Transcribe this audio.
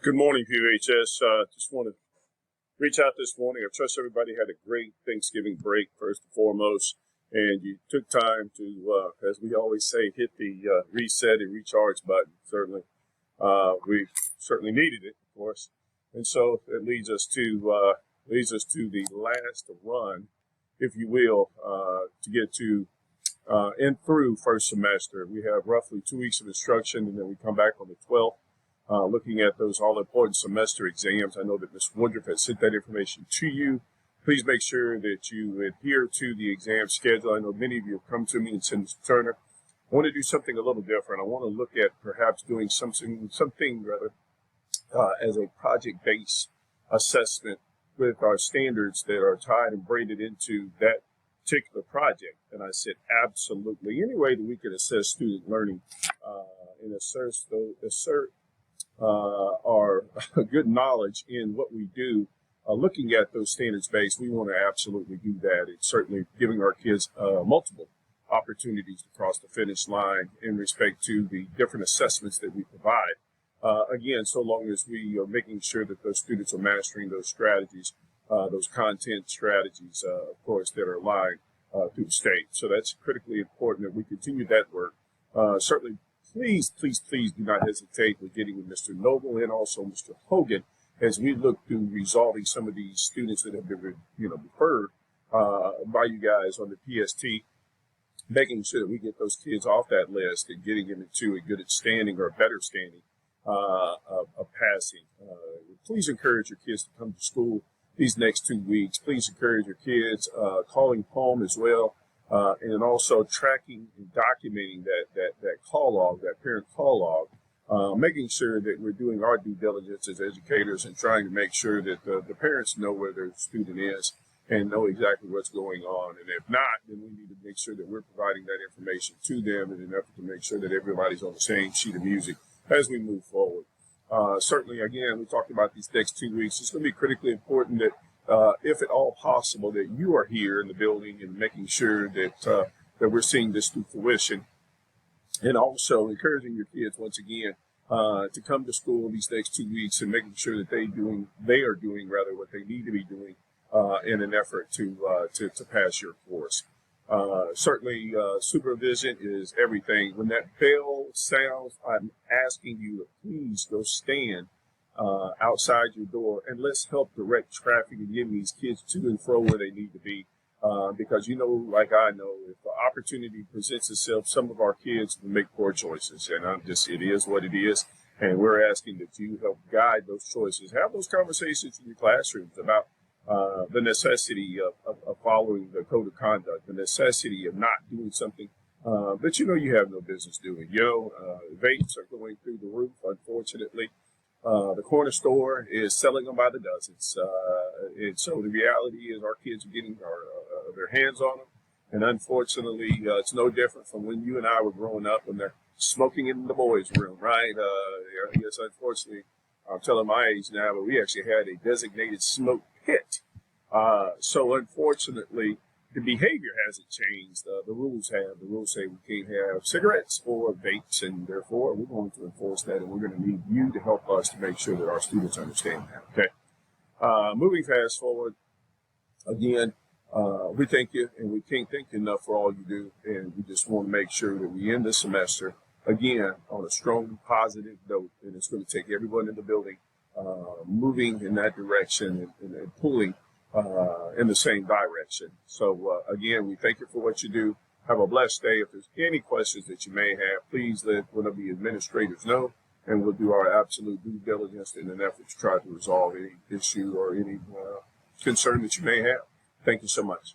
Good morning, PHS. Just want to reach out this morning. I trust everybody had a great Thanksgiving break, first and foremost, and you took time to, as we always say, hit the reset and recharge button. Certainly, we certainly needed it, of course, and so it leads us to the last run, if you will, to get to and through first semester. We have roughly 2 weeks of instruction, and then we come back on the 12th. Looking at those all-important semester exams. I know that Ms. Woodruff has sent that information to you. Please make sure that you adhere to the exam schedule. I know many of you have come to me and said, Mr. Turner, I want to do something a little different. I want to look at perhaps doing something as a project-based assessment with our standards that are tied and braided into that particular project. And I said, absolutely. Any way that we can assess student learning and assert our good knowledge in what we do, looking at those standards based, we want to absolutely do that. It's certainly giving our kids multiple opportunities to cross the finish line in respect to the different assessments that we provide. Again, so long as we are making sure that those students are mastering those strategies, those content strategies, of course, that are aligned through the state. So that's critically important that we continue that work. Certainly, please do not hesitate with getting with Mr. Noble and also Mr. Hogan as we look to resolving some of these students that have been, referred by you guys on the PST, making sure that we get those kids off that list and getting them into a good standing or a better standing of passing. Please encourage your kids to come to school these next 2 weeks. Please encourage your kids calling home as well. And also tracking and documenting that call log, that parent call log, making sure that we're doing our due diligence as educators and trying to make sure that the parents know where their student is and know exactly what's going on. And if not, then we need to make sure that we're providing that information to them in an effort to make sure that everybody's on the same sheet of music as we move forward. Certainly, again, we talked about these next 2 weeks. It's going to be critically important that if at all possible, that you are here in the building and making sure that we're seeing this through fruition, and also encouraging your kids once again to come to school these next 2 weeks and making sure that they are doing what they need to be doing in an effort to pass your course. Certainly, supervision is everything. When that bell sounds, I'm asking you to please go stand outside your door, and let's help direct traffic and get these kids to and fro where they need to be. Because like I know, if the opportunity presents itself, some of our kids will make poor choices, and it is what it is. And we're asking that you help guide those choices. Have those conversations in your classrooms about the necessity of following the code of conduct, the necessity of not doing something that you have no business doing. Vapes are going through the roof, unfortunately. The corner store is selling them by the dozens. And so the reality is our kids are getting their hands on them. And unfortunately, it's no different from when you and I were growing up when they're smoking in the boys' room, right? Yes, unfortunately, I'm telling my age now, but we actually had a designated smoke pit. So unfortunately, the behavior hasn't changed. The rules have. The rules say we can't have cigarettes or vapes, and therefore we're going to enforce that, and we're going to need you to help us to make sure that our students understand that. Okay. Moving fast forward, again, we thank you, and we can't thank you enough for all you do, and we just want to make sure that we end this semester, again, on a strong, positive note, and it's going to take everyone in the building moving in that direction and pulling in the same direction. So, again, we thank you for what you do. Have a blessed day. If there's any questions that you may have, please let one of the administrators know, and we'll do our absolute due diligence in an effort to try to resolve any issue or any concern that you may have. Thank you so much.